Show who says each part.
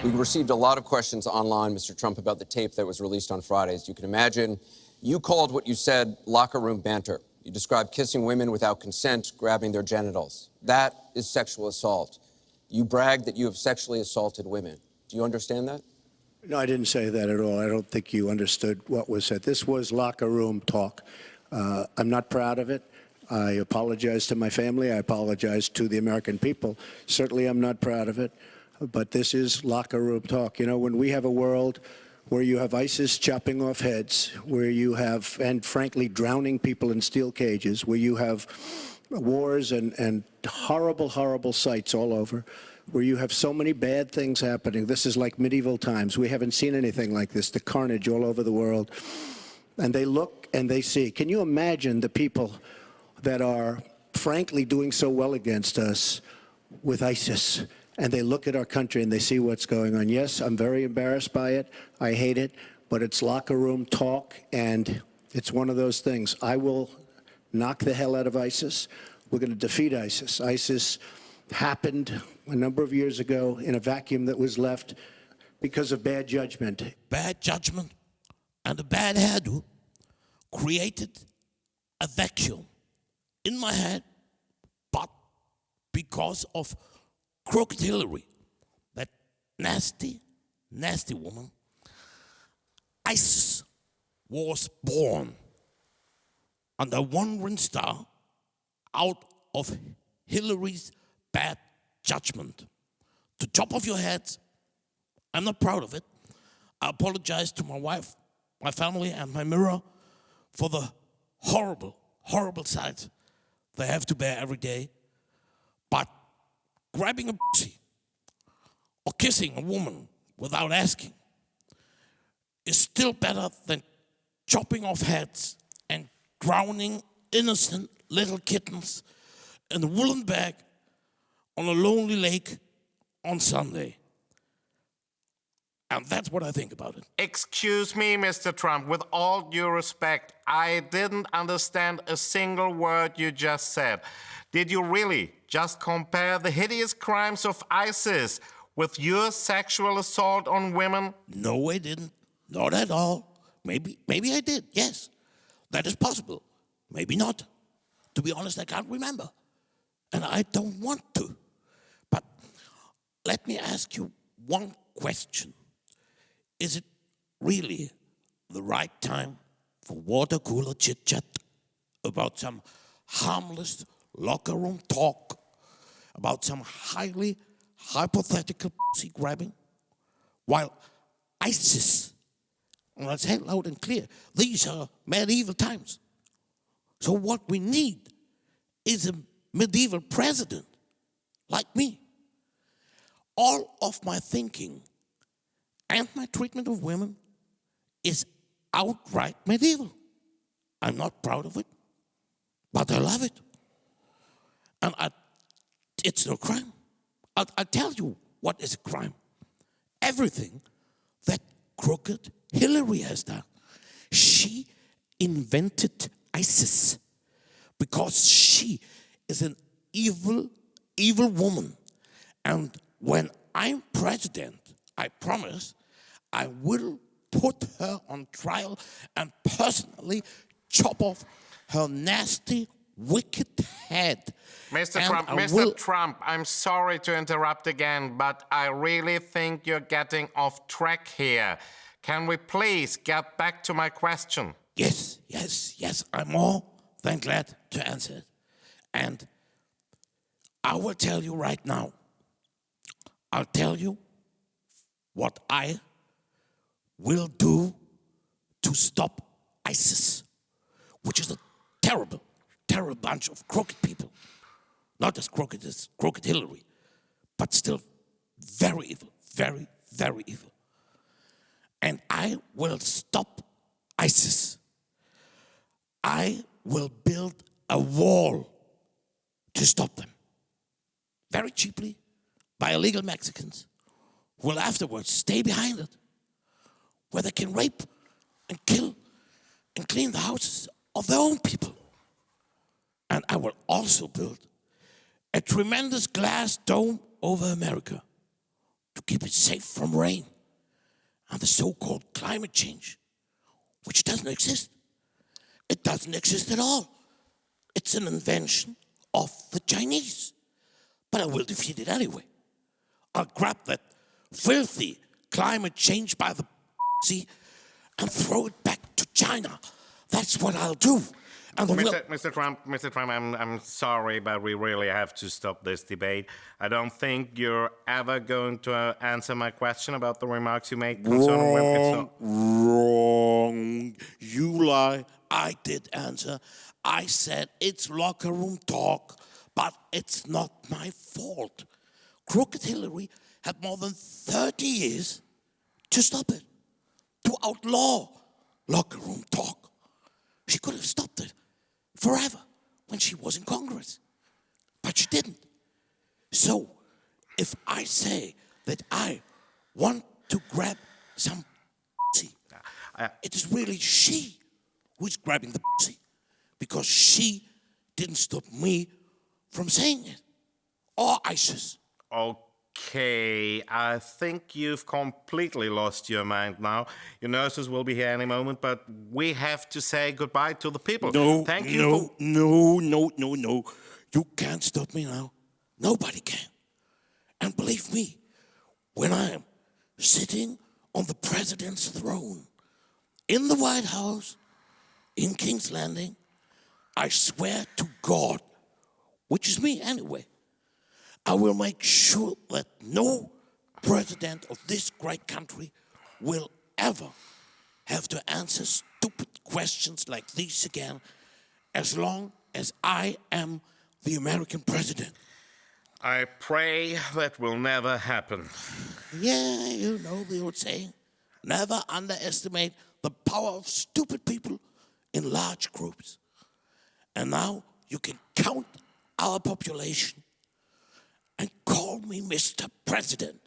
Speaker 1: We received a lot of questions online, Mr. Trump, about the tape that was released on Friday. As you can imagine, you called what you said locker room banter. You described kissing women without consent, grabbing their genitals. That is sexual assault. You bragged that you have sexually assaulted women. Do you understand that?
Speaker 2: No, I didn't say that at all. I don't think you understood what was said. This was locker room talk. I'm not proud of it. I apologize to my family. I apologize to the American people. Certainly, I'm not proud of it. But this is locker room talk. You know, when we have a world where you have ISIS chopping off heads, where you have, and frankly, drowning people in steel cages, where you have wars and horrible, horrible sights all over, where you have so many bad things happening. This is like medieval times. We haven't seen anything like this, the carnage all over the world. And they look and they see. Can you imagine the people that are, frankly, doing so well against us with ISIS? And they look at our country and they see what's going on. Yes, I'm very embarrassed by it. I hate it. But it's locker room talk, and it's one of those things. I will knock the hell out of ISIS. We're going to defeat ISIS. ISIS happened a number of years ago in a vacuum that was left because of bad judgment.
Speaker 3: Bad judgment and a bad hairdo created a vacuum in my head, but because of Crooked Hillary, that nasty, nasty woman, ISIS was born under one wandering star out of Hillary's bad judgment. To chop off your heads, I'm not proud of it. I apologize to my wife, my family, and my mirror for the horrible, horrible sights they have to bear every day. But grabbing a pussy or kissing a woman without asking is still better than chopping off heads and drowning innocent little kittens in a woolen bag on a lonely lake on Sunday. And that's what I think about it.
Speaker 4: Excuse me, Mr. Trump, with all due respect, I didn't understand a single word you just said. Did you really just compare the hideous crimes of ISIS with your sexual assault on women?
Speaker 3: No, I didn't. Not at all. Maybe I did, yes. That is possible. Maybe not. To be honest, I can't remember. And I don't want to. But let me ask you one question. Is it really the right time for water cooler chit-chat about some harmless locker room talk, about some highly hypothetical pussy grabbing? While ISIS, and let's say it loud and clear, these are medieval times. So what we need is a medieval president like me. All of my thinking and my treatment of women is outright medieval. I'm not proud of it, but I love it. And it's no crime. I'll tell you what is a crime. Everything that crooked Hillary has done. She invented ISIS because she is an evil, evil woman. And when I'm president, I promise I will put her on trial and personally chop off her nasty, wicked head.
Speaker 4: Mr. Trump, I'm sorry to interrupt again, but I really think you're getting off track here. Can we please get back to my question?
Speaker 3: Yes. I'm more than glad to answer it. And I will tell you right now, I'll tell you what I will do to stop ISIS, which is a terrible, terrible bunch of crooked people. Not as crooked as crooked Hillary, but still very evil, very, very evil. And I will stop ISIS. I will build a wall to stop them. Very cheaply, by illegal Mexicans, who will afterwards stay behind it, where they can rape and kill and clean the houses of their own people. And I will also build a tremendous glass dome over America to keep it safe from rain and the so-called climate change, which doesn't exist. It doesn't exist at all. It's an invention of the Chinese. But I will defeat it anyway. I'll grab that filthy climate change by the sea and throw it back to China. That's what I'll do. And
Speaker 4: Mr. Trump, I'm sorry, but we really have to stop this debate. I don't think you're ever going to answer my question about the remarks you made concerning women.
Speaker 3: Wrong. You lie. I did answer. I said it's locker room talk, but it's not my fault. Crooked Hillary had more than 30 years to stop it, to outlaw locker room talk. She could have stopped it forever when she was in Congress, but she didn't. So if I say that I want to grab some pussy, it is really she who's grabbing the pussy, because she didn't stop me from saying it, or ISIS.
Speaker 4: Okay, I think you've completely lost your mind now. Your nurses will be here any moment, but we have to say goodbye to the people.
Speaker 3: No. You can't stop me now. Nobody can. And believe me, when I am sitting on the president's throne in the White House, in King's Landing, I swear to God, which is me anyway, I will make sure that no president of this great country will ever have to answer stupid questions like these again, as long as I am the American president.
Speaker 4: I pray that will never happen.
Speaker 3: Yeah, you know the old saying, never underestimate the power of stupid people in large groups. And now you can count our population and call me Mr. President.